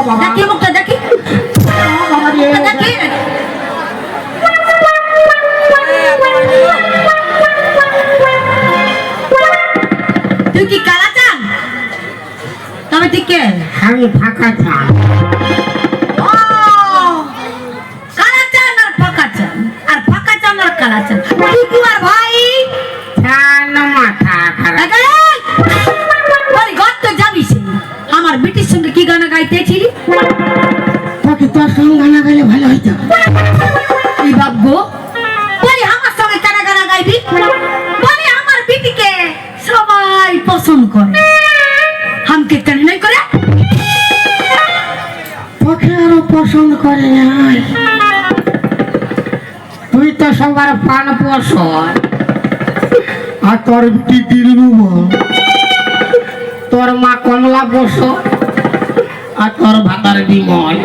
বাবা দেখি মুখটা দেখি বাবা রে দেখি তুই কি কালা চান তবে ঠিক কে আমি ফাঁকা চান ও কালা চান আর ফাঁকা চান আর ফাঁকা চান আর কালা চান কি কুমার ভাই চান মাথা খারাপ বলি গত যাবি সে আমার বিটির সঙ্গে কি গানা গাইতেছিলি তোকে তোর সঙ্গে গানা গাইলে ভালো হইতো এই ভাগ্য বলি আমার সঙ্গে কানা গানা গাইবি বলি আমার বিটিকে সবাই পছন্দ করে হামকে কেন নাই করে তোকে আরো পছন্দ করে নাই তুই তো সবার পান পছন্দ আর তোর বিটি দিলরুমা তোর মা কমলা বস আর তোর ভাতার বিমল